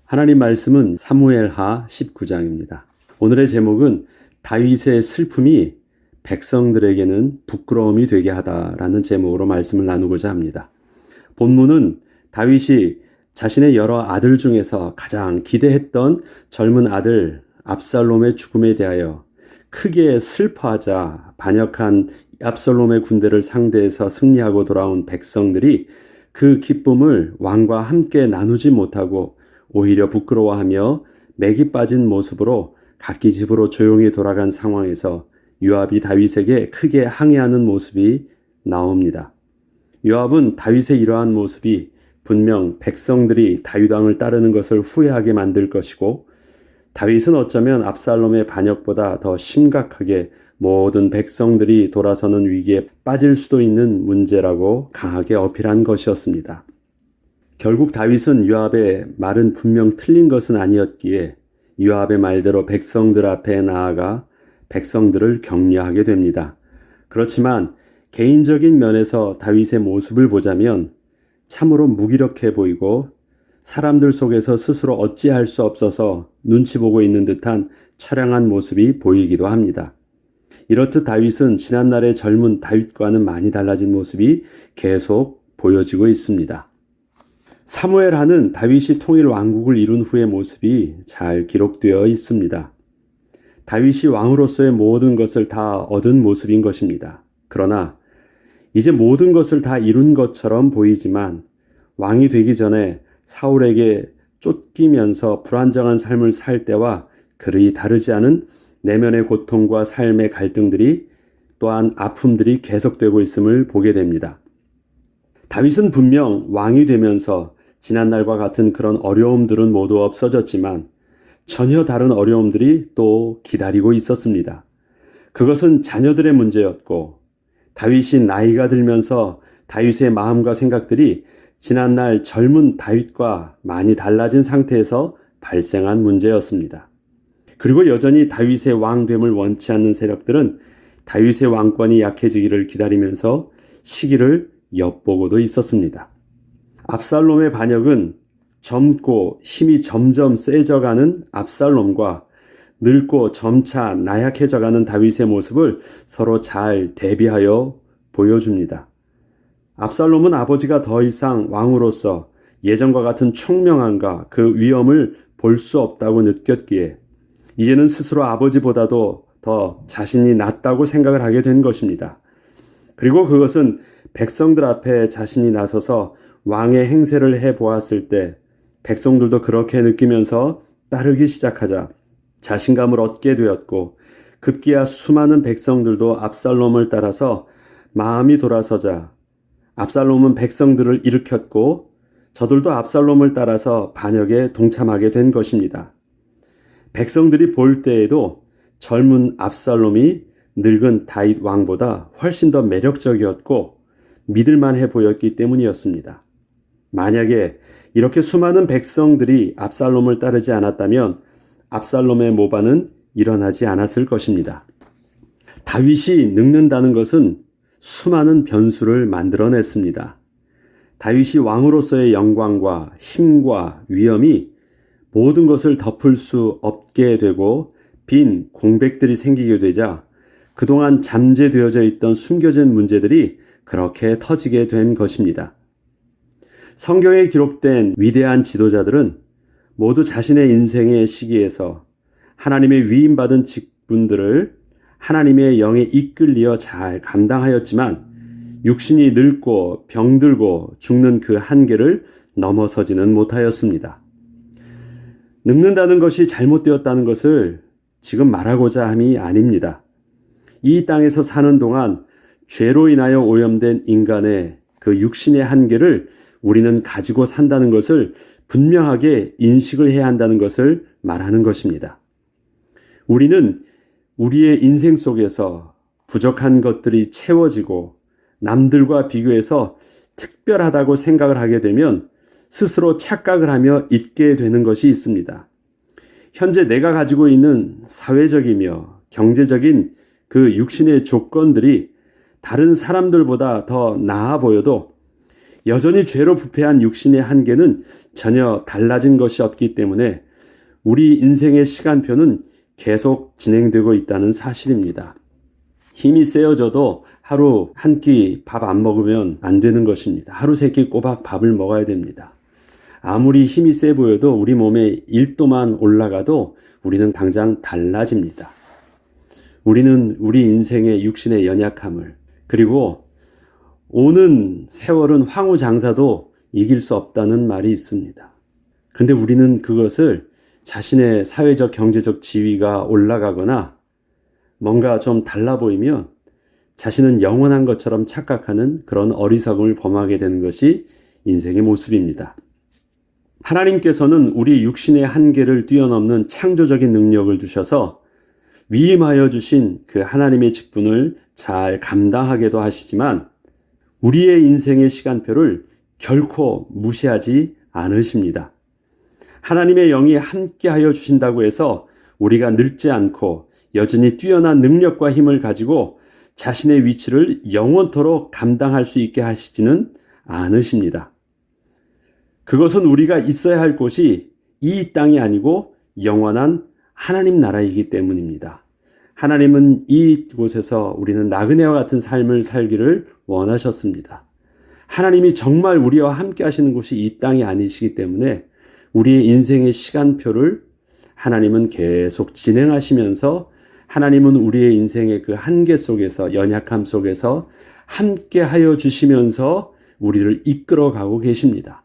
하나님 말씀은 사무엘하 19장입니다. 오늘의 제목은 다윗의 슬픔이 백성들에게는 부끄러움이 되게 하다라는 제목으로 말씀을 나누고자 합니다. 본문은 다윗이 자신의 여러 아들 중에서 가장 기대했던 젊은 아들 압살롬의 죽음에 대하여 크게 슬퍼하자 반역한 압살롬의 군대를 상대해서 승리하고 돌아온 백성들이 그 기쁨을 왕과 함께 나누지 못하고 오히려 부끄러워하며 맥이 빠진 모습으로 각기 집으로 조용히 돌아간 상황에서 요압이 다윗에게 크게 항의하는 모습이 나옵니다. 요압은 다윗의 이러한 모습이 분명 백성들이 다윗 왕을 따르는 것을 후회하게 만들 것이고, 다윗은 어쩌면 압살롬의 반역보다 더 심각하게 모든 백성들이 돌아서는 위기에 빠질 수도 있는 문제라고 강하게 어필한 것이었습니다. 결국 다윗은 요압의 말은 분명 틀린 것은 아니었기에 요압의 말대로 백성들 앞에 나아가 백성들을 격려하게 됩니다. 그렇지만 개인적인 면에서 다윗의 모습을 보자면 참으로 무기력해 보이고 사람들 속에서 스스로 어찌할 수 없어서 눈치 보고 있는 듯한 처량한 모습이 보이기도 합니다. 이렇듯 다윗은 지난날의 젊은 다윗과는 많이 달라진 모습이 계속 보여지고 있습니다. 사무엘하는 다윗이 통일 왕국을 이룬 후의 모습이 잘 기록되어 있습니다. 다윗이 왕으로서의 모든 것을 다 얻은 모습인 것입니다. 그러나 이제 모든 것을 다 이룬 것처럼 보이지만 왕이 되기 전에 사울에게 쫓기면서 불안정한 삶을 살 때와 그리 다르지 않은 내면의 고통과 삶의 갈등들이 또한 아픔들이 계속되고 있음을 보게 됩니다. 다윗은 분명 왕이 되면서 지난날과 같은 그런 어려움들은 모두 없어졌지만 전혀 다른 어려움들이 또 기다리고 있었습니다. 그것은 자녀들의 문제였고, 다윗이 나이가 들면서 다윗의 마음과 생각들이 지난날 젊은 다윗과 많이 달라진 상태에서 발생한 문제였습니다. 그리고 여전히 다윗의 왕됨을 원치 않는 세력들은 다윗의 왕권이 약해지기를 기다리면서 시기를 엿보고도 있었습니다. 압살롬의 반역은 젊고 힘이 점점 세져가는 압살롬과 늙고 점차 나약해져가는 다윗의 모습을 서로 잘 대비하여 보여줍니다. 압살롬은 아버지가 더 이상 왕으로서 예전과 같은 총명함과 그 위엄을 볼 수 없다고 느꼈기에 이제는 스스로 아버지보다도 더 자신이 낫다고 생각을 하게 된 것입니다. 그리고 그것은 백성들 앞에 자신이 나서서 왕의 행세를 해보았을 때 백성들도 그렇게 느끼면서 따르기 시작하자 자신감을 얻게 되었고, 급기야 수많은 백성들도 압살롬을 따라서 마음이 돌아서자 압살롬은 백성들을 일으켰고 저들도 압살롬을 따라서 반역에 동참하게 된 것입니다. 백성들이 볼 때에도 젊은 압살롬이 늙은 다윗 왕보다 훨씬 더 매력적이었고 믿을만해 보였기 때문이었습니다. 만약에 이렇게 수많은 백성들이 압살롬을 따르지 않았다면 압살롬의 모반은 일어나지 않았을 것입니다. 다윗이 늙는다는 것은 수많은 변수를 만들어냈습니다. 다윗이 왕으로서의 영광과 힘과 위엄이 모든 것을 덮을 수 없게 되고 빈 공백들이 생기게 되자 그동안 잠재되어져 있던 숨겨진 문제들이 그렇게 터지게 된 것입니다. 성경에 기록된 위대한 지도자들은 모두 자신의 인생의 시기에서 하나님의 위임받은 직분들을 하나님의 영에 이끌려 잘 감당하였지만 육신이 늙고 병들고 죽는 그 한계를 넘어서지는 못하였습니다. 늙는다는 것이 잘못되었다는 것을 지금 말하고자 함이 아닙니다. 이 땅에서 사는 동안 죄로 인하여 오염된 인간의 그 육신의 한계를 우리는 가지고 산다는 것을 분명하게 인식을 해야 한다는 것을 말하는 것입니다. 우리는 우리의 인생 속에서 부족한 것들이 채워지고 남들과 비교해서 특별하다고 생각을 하게 되면 스스로 착각을 하며 잊게 되는 것이 있습니다. 현재 내가 가지고 있는 사회적이며 경제적인 그 육신의 조건들이 다른 사람들보다 더 나아 보여도 여전히 죄로 부패한 육신의 한계는 전혀 달라진 것이 없기 때문에 우리 인생의 시간표는 계속 진행되고 있다는 사실입니다. 힘이 세어져도 하루 한 끼 밥 안 먹으면 안 되는 것입니다. 하루 세 끼 꼬박 밥을 먹어야 됩니다. 아무리 힘이 세 보여도 우리 몸에 1도만 올라가도 우리는 당장 달라집니다. 우리는 우리 인생의 육신의 연약함을, 그리고 오는 세월은 황후장사도 이길 수 없다는 말이 있습니다. 그런데 우리는 그것을 자신의 사회적 경제적 지위가 올라가거나 뭔가 좀 달라 보이면 자신은 영원한 것처럼 착각하는 그런 어리석음을 범하게 되는 것이 인생의 모습입니다. 하나님께서는 우리 육신의 한계를 뛰어넘는 창조적인 능력을 주셔서 위임하여 주신 그 하나님의 직분을 잘 감당하게도 하시지만 우리의 인생의 시간표를 결코 무시하지 않으십니다. 하나님의 영이 함께하여 주신다고 해서 우리가 늙지 않고 여전히 뛰어난 능력과 힘을 가지고 자신의 위치를 영원토록 감당할 수 있게 하시지는 않으십니다. 그것은 우리가 있어야 할 곳이 이 땅이 아니고 영원한 하나님 나라이기 때문입니다. 하나님은 이곳에서 우리는 나그네와 같은 삶을 살기를 원하셨습니다. 하나님이 정말 우리와 함께 하시는 곳이 이 땅이 아니시기 때문에 우리의 인생의 시간표를 하나님은 계속 진행하시면서 하나님은 우리의 인생의 그 한계 속에서, 연약함 속에서 함께 하여 주시면서 우리를 이끌어가고 계십니다.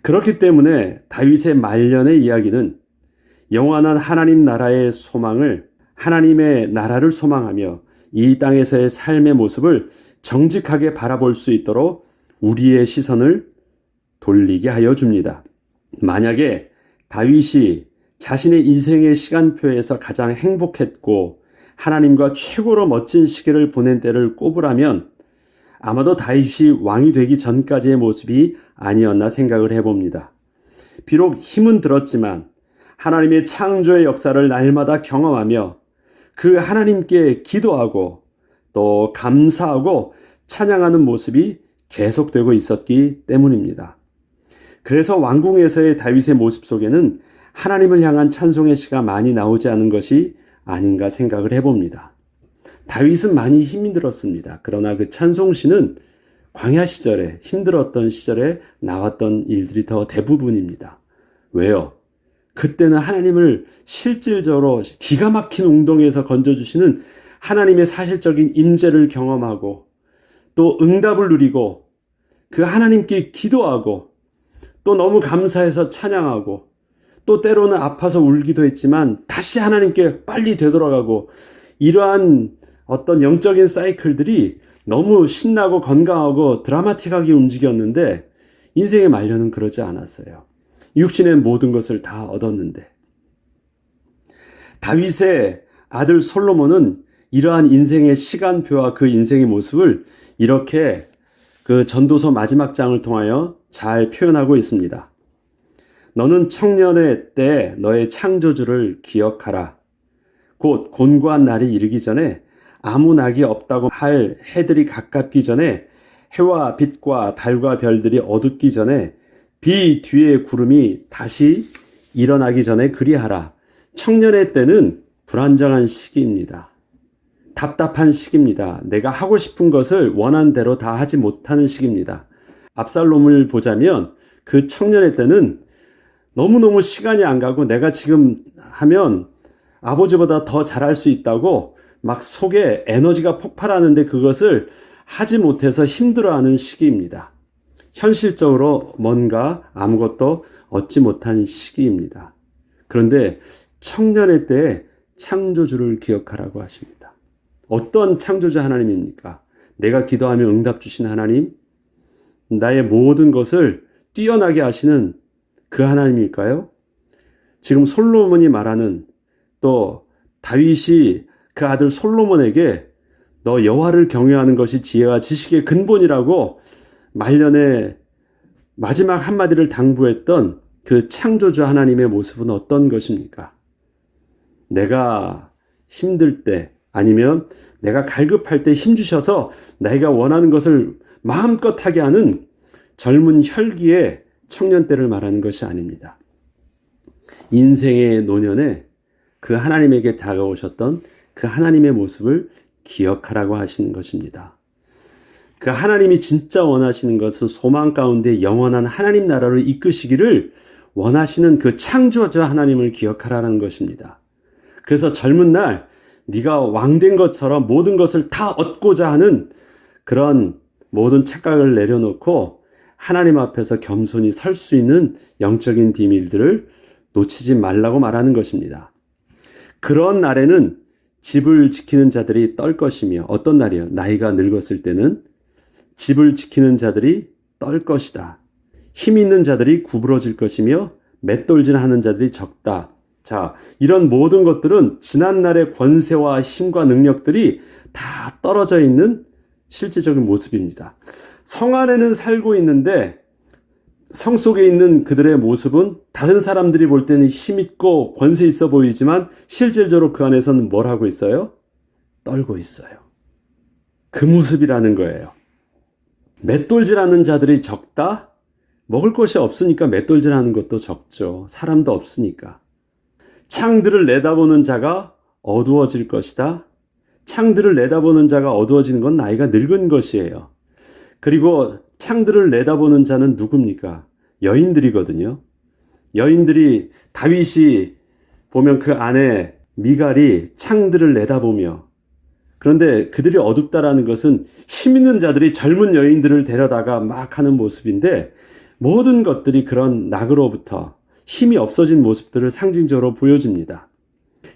그렇기 때문에 다윗의 말년의 이야기는 영원한 하나님 나라의 소망을, 하나님의 나라를 소망하며 이 땅에서의 삶의 모습을 정직하게 바라볼 수 있도록 우리의 시선을 돌리게 하여 줍니다. 만약에 다윗이 자신의 인생의 시간표에서 가장 행복했고 하나님과 최고로 멋진 시기를 보낸 때를 꼽으라면 아마도 다윗이 왕이 되기 전까지의 모습이 아니었나 생각을 해봅니다. 비록 힘은 들었지만 하나님의 창조의 역사를 날마다 경험하며 그 하나님께 기도하고 또 감사하고 찬양하는 모습이 계속되고 있었기 때문입니다. 그래서 왕궁에서의 다윗의 모습 속에는 하나님을 향한 찬송의 시가 많이 나오지 않은 것이 아닌가 생각을 해봅니다. 다윗은 많이 힘이 들었습니다. 그러나 그 찬송시는 광야 시절에, 힘들었던 시절에 나왔던 일들이 더 대부분입니다. 왜요? 그때는 하나님을 실질적으로 기가 막힌 운동에서 건져주시는 하나님의 사실적인 임재를 경험하고 또 응답을 누리고 그 하나님께 기도하고 또 너무 감사해서 찬양하고 또 때로는 아파서 울기도 했지만 다시 하나님께 빨리 되돌아가고 이러한 어떤 영적인 사이클들이 너무 신나고 건강하고 드라마틱하게 움직였는데 인생의 말년은 그러지 않았어요. 육신의 모든 것을 다 얻었는데 다윗의 아들 솔로몬은 이러한 인생의 시간표와 그 인생의 모습을 이렇게 그 전도서 마지막 장을 통하여 잘 표현하고 있습니다. 너는 청년의 때 너의 창조주를 기억하라. 곧 곤고한 날이 이르기 전에 아무 낙이 없다고 할 해들이 가깝기 전에 해와 빛과 달과 별들이 어둡기 전에 비 뒤에 구름이 다시 일어나기 전에 그리하라. 청년의 때는 불안정한 시기입니다. 답답한 시기입니다. 내가 하고 싶은 것을 원한 대로 다 하지 못하는 시기입니다. 압살롬을 보자면 그 청년의 때는 너무너무 시간이 안 가고 내가 지금 하면 아버지보다 더 잘할 수 있다고 막 속에 에너지가 폭발하는데 그것을 하지 못해서 힘들어하는 시기입니다. 현실적으로 뭔가 아무것도 얻지 못한 시기입니다. 그런데 청년의 때에 창조주를 기억하라고 하십니다. 어떤 창조주 하나님입니까? 내가 기도하며 응답 주신 하나님? 나의 모든 것을 뛰어나게 하시는 그 하나님일까요? 지금 솔로몬이 말하는 또 다윗이 그 아들 솔로몬에게 너 여호와를 경외하는 것이 지혜와 지식의 근본이라고 말년에 마지막 한마디를 당부했던 그 창조주 하나님의 모습은 어떤 것입니까? 내가 힘들 때 아니면 내가 갈급할 때 힘주셔서 내가 원하는 것을 마음껏 하게 하는 젊은 혈기의 청년 때를 말하는 것이 아닙니다. 인생의 노년에 그 하나님에게 다가오셨던 그 하나님의 모습을 기억하라고 하시는 것입니다. 그 하나님이 진짜 원하시는 것은 소망 가운데 영원한 하나님 나라로 이끄시기를 원하시는 그 창조자 하나님을 기억하라는 것입니다. 그래서 젊은 날 네가 왕된 것처럼 모든 것을 다 얻고자 하는 그런 모든 착각을 내려놓고 하나님 앞에서 겸손히 설 수 있는 영적인 비밀들을 놓치지 말라고 말하는 것입니다. 그런 날에는 집을 지키는 자들이 떨 것이며, 어떤 날이요? 나이가 늙었을 때는 집을 지키는 자들이 떨 것이다. 힘 있는 자들이 구부러질 것이며 맷돌질하는 자들이 적다. 자, 이런 모든 것들은 지난날의 권세와 힘과 능력들이 다 떨어져 있는 실제적인 모습입니다. 성 안에는 살고 있는데 성 속에 있는 그들의 모습은 다른 사람들이 볼 때는 힘있고 권세 있어 보이지만 실질적으로 그 안에서는 뭘 하고 있어요? 떨고 있어요. 그 모습이라는 거예요. 맷돌질하는 자들이 적다? 먹을 것이 없으니까 맷돌질하는 것도 적죠. 사람도 없으니까. 창들을 내다보는 자가 어두워질 것이다. 창들을 내다보는 자가 어두워지는 건 나이가 늙은 것이에요. 그리고 창들을 내다보는 자는 누굽니까? 여인들이거든요. 여인들이, 다윗이 보면 그 안에 미갈이 창들을 내다보며, 그런데 그들이 어둡다라는 것은 힘 있는 자들이 젊은 여인들을 데려다가 막 하는 모습인데, 모든 것들이 그런 낙으로부터 힘이 없어진 모습들을 상징적으로 보여줍니다.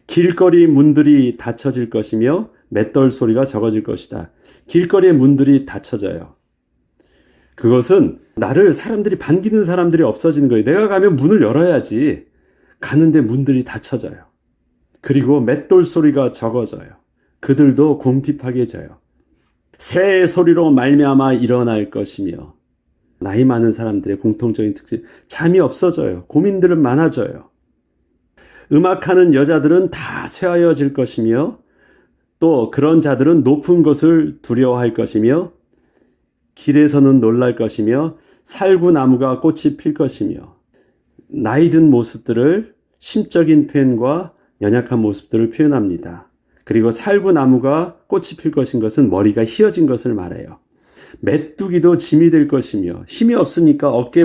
길거리 문들이 닫혀질 것이며 맷돌 소리가 적어질 것이다. 길거리의 문들이 닫혀져요. 그것은 나를 사람들이 반기는 사람들이 없어지는 거예요. 내가 가면 문을 열어야지. 가는데 문들이 닫혀져요. 그리고 맷돌 소리가 적어져요. 그들도 궁핍하게져요. 새의 소리로 말미암아 일어날 것이며, 나이 많은 사람들의 공통적인 특징, 잠이 없어져요. 고민들은 많아져요. 음악하는 여자들은 다 쇠하여질 것이며, 또 그런 자들은 높은 것을 두려워할 것이며, 길에서는 놀랄 것이며, 살구나무가 꽃이 필 것이며, 나이 든 모습들을 심적인 표현과 연약한 모습들을 표현합니다. 그리고 살구나무가 꽃이 필 것인 것은 머리가 휘어진 것을 말해요. 메뚜기도 짐이 될 것이며, 힘이 없으니까 어깨에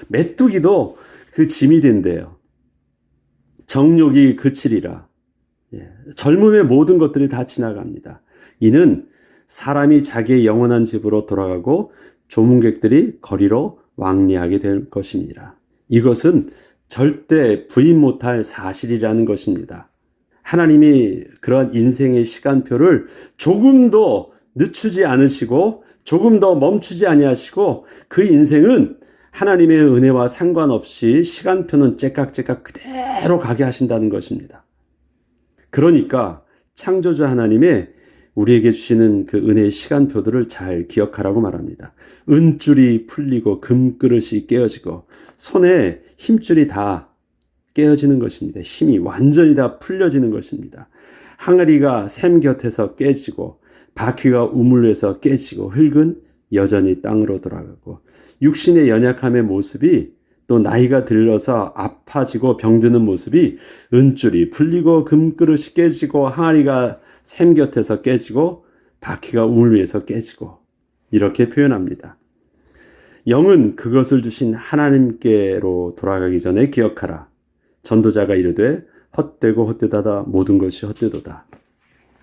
메뚜기도 그 짐이 된대요. 정욕이 그치리라. 젊음의 모든 것들이 다 지나갑니다. 이는 사람이 자기의 영원한 집으로 돌아가고 조문객들이 거리로 왕래하게 될 것입니다. 이것은 절대 부인 못할 사실이라는 것입니다. 하나님이 그런 인생의 시간표를 조금도 늦추지 않으시고 조금 더 멈추지 아니하시고, 그 인생은 하나님의 은혜와 상관없이 시간표는 째깍째깍 그대로 가게 하신다는 것입니다. 그러니까 창조주 하나님의 우리에게 주시는 그 은혜의 시간표들을 잘 기억하라고 말합니다. 은줄이 풀리고 금그릇이 깨어지고 손에 힘줄이 다 깨어지는 것입니다. 힘이 완전히 다 풀려지는 것입니다. 항아리가 샘 곁에서 깨지고 바퀴가 우물에서 깨지고 흙은 여전히 땅으로 돌아가고, 육신의 연약함의 모습이 또 나이가 들어서 아파지고 병드는 모습이 은줄이 풀리고 금그릇이 깨지고 항아리가 샘 곁에서 깨지고 바퀴가 우물 위에서 깨지고, 이렇게 표현합니다. 영은 그것을 주신 하나님께로 돌아가기 전에 기억하라. 전도자가 이르되 헛되고 헛되다다 모든 것이 헛되도다.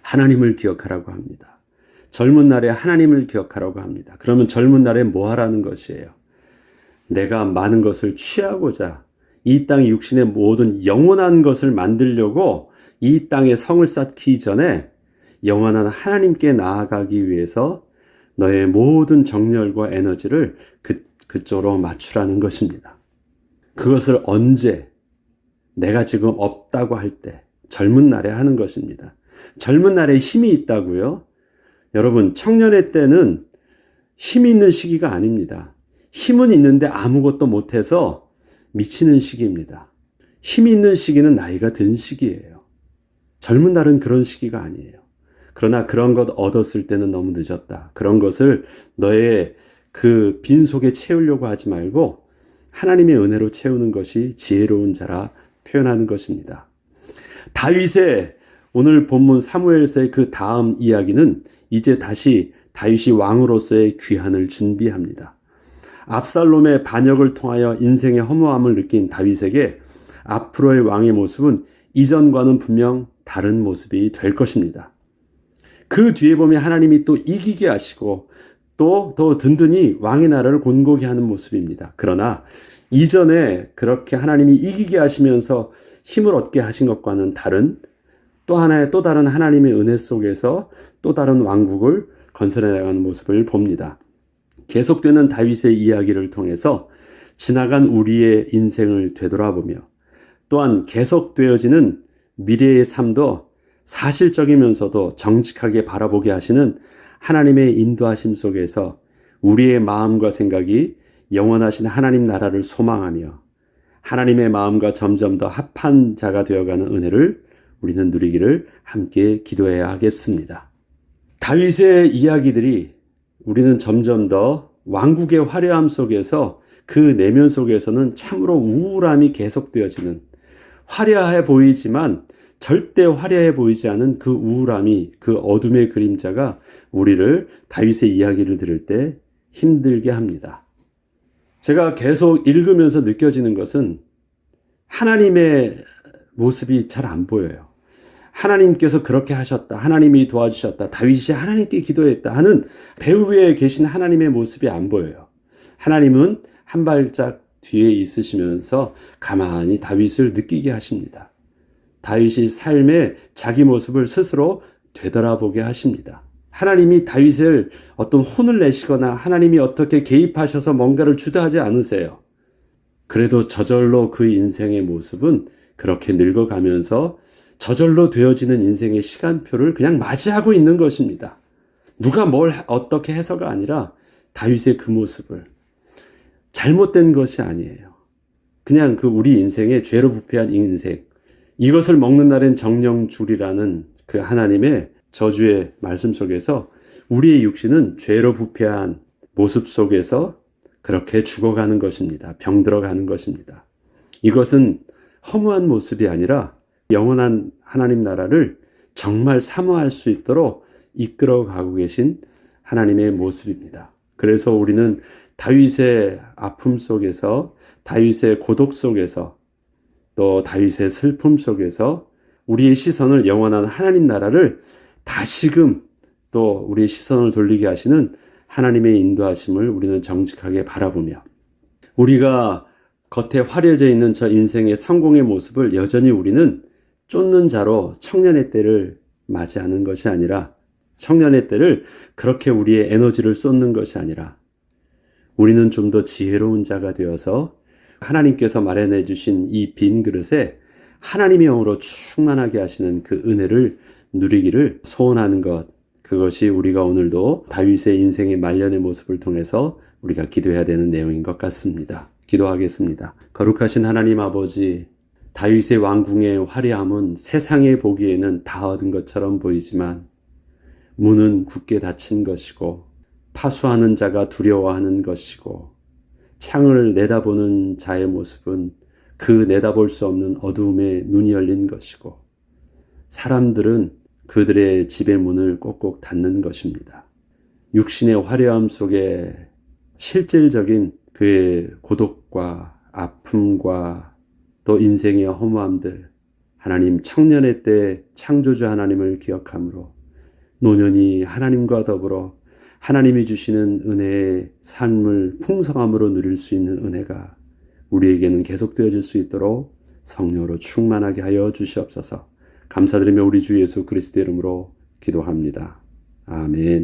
하나님을 기억하라고 합니다. 젊은 날에 하나님을 기억하라고 합니다. 그러면 젊은 날에 뭐 하라는 것이에요? 내가 많은 것을 취하고자 이 땅 육신의 모든 영원한 것을 만들려고 이 땅에 성을 쌓기 전에 영원한 하나님께 나아가기 위해서 너의 모든 정열과 에너지를 그쪽으로 맞추라는 것입니다. 그것을 언제? 내가 지금 없다고 할 때, 젊은 날에 하는 것입니다. 젊은 날에 힘이 있다고요? 여러분, 청년의 때는 힘이 있는 시기가 아닙니다. 힘은 있는데 아무것도 못해서 미치는 시기입니다. 힘이 있는 시기는 나이가 든 시기예요. 젊은 날은 그런 시기가 아니에요. 그러나 그런 것 얻었을 때는 너무 늦었다. 그런 것을 너의 그 빈속에 채우려고 하지 말고 하나님의 은혜로 채우는 것이 지혜로운 자라 표현하는 것입니다. 다윗의 오늘 본문 사무엘서의 그 다음 이야기는 이제 다시 다윗이 왕으로서의 귀환을 준비합니다. 압살롬의 반역을 통하여 인생의 허무함을 느낀 다윗에게 앞으로의 왕의 모습은 이전과는 분명 다른 모습이 될 것입니다. 그 뒤에 보면 하나님이 또 이기게 하시고 또 더 든든히 왕의 나라를 곤고히 하는 모습입니다. 그러나 이전에 그렇게 하나님이 이기게 하시면서 힘을 얻게 하신 것과는 다른 또 하나의 또 다른 하나님의 은혜 속에서 또 다른 왕국을 건설해 나가는 모습을 봅니다. 계속되는 다윗의 이야기를 통해서 지나간 우리의 인생을 되돌아보며 또한 계속되어지는 미래의 삶도 사실적이면서도 정직하게 바라보게 하시는 하나님의 인도하심 속에서 우리의 마음과 생각이 영원하신 하나님 나라를 소망하며 하나님의 마음과 점점 더 합한 자가 되어가는 은혜를 우리는 누리기를 함께 기도해야 하겠습니다. 다윗의 이야기들이 우리는 점점 더 왕국의 화려함 속에서 그 내면 속에서는 참으로 우울함이 계속되어지는 화려해 보이지만 절대 화려해 보이지 않은 그 우울함이 그 어둠의 그림자가 우리를 다윗의 이야기를 들을 때 힘들게 합니다. 제가 계속 읽으면서 느껴지는 것은 하나님의 모습이 잘 안 보여요. 하나님께서 그렇게 하셨다. 하나님이 도와주셨다. 다윗이 하나님께 기도했다 하는 배후에 계신 하나님의 모습이 안 보여요. 하나님은 한 발짝 뒤에 있으시면서 가만히 다윗을 느끼게 하십니다. 다윗이 삶의 자기 모습을 스스로 되돌아보게 하십니다. 하나님이 다윗을 어떤 혼을 내시거나 하나님이 어떻게 개입하셔서 뭔가를 주도하지 않으세요. 그래도 저절로 그 인생의 모습은 그렇게 늙어가면서 저절로 되어지는 인생의 시간표를 그냥 맞이하고 있는 것입니다. 누가 뭘 어떻게 해서가 아니라 다윗의 그 모습을 잘못된 것이 아니에요. 그냥 그 우리 인생의 죄로 부패한 인생, 이것을 먹는 날엔 정령줄이라는 그 하나님의 저주의 말씀 속에서 우리의 육신은 죄로 부패한 모습 속에서 그렇게 죽어가는 것입니다. 병들어가는 것입니다. 이것은 허무한 모습이 아니라 영원한 하나님 나라를 정말 사모할 수 있도록 이끌어가고 계신 하나님의 모습입니다. 그래서 우리는 다윗의 아픔 속에서, 다윗의 고독 속에서, 또 다윗의 슬픔 속에서 우리의 시선을 영원한 하나님 나라를 다시금 또 우리의 시선을 돌리게 하시는 하나님의 인도하심을 우리는 정직하게 바라보며 우리가 겉에 화려져 있는 저 인생의 성공의 모습을 여전히 우리는 쫓는 자로 청년의 때를 맞이하는 것이 아니라 청년의 때를 그렇게 우리의 에너지를 쏟는 것이 아니라 우리는 좀 더 지혜로운 자가 되어서 하나님께서 마련해 주신 이 빈 그릇에 하나님의 영으로 충만하게 하시는 그 은혜를 누리기를 소원하는 것, 그것이 우리가 오늘도 다윗의 인생의 말년의 모습을 통해서 우리가 기도해야 되는 내용인 것 같습니다. 기도하겠습니다. 거룩하신 하나님 아버지, 다윗의 왕궁의 화려함은 세상에 보기에는 다 얻은 것처럼 보이지만 문은 굳게 닫힌 것이고 파수하는 자가 두려워하는 것이고 창을 내다보는 자의 모습은 그 내다볼 수 없는 어두움에 눈이 열린 것이고 사람들은 그들의 집의 문을 꼭꼭 닫는 것입니다. 육신의 화려함 속에 실질적인 그의 고독과 아픔과 또 인생의 허무함들, 하나님 청년의 때 창조주 하나님을 기억함으로 노년이 하나님과 더불어 하나님이 주시는 은혜의 삶을 풍성함으로 누릴 수 있는 은혜가 우리에게는 계속되어질 수 있도록 성령으로 충만하게 하여 주시옵소서. 감사드리며 우리 주 예수 그리스도의 이름으로 기도합니다. 아멘.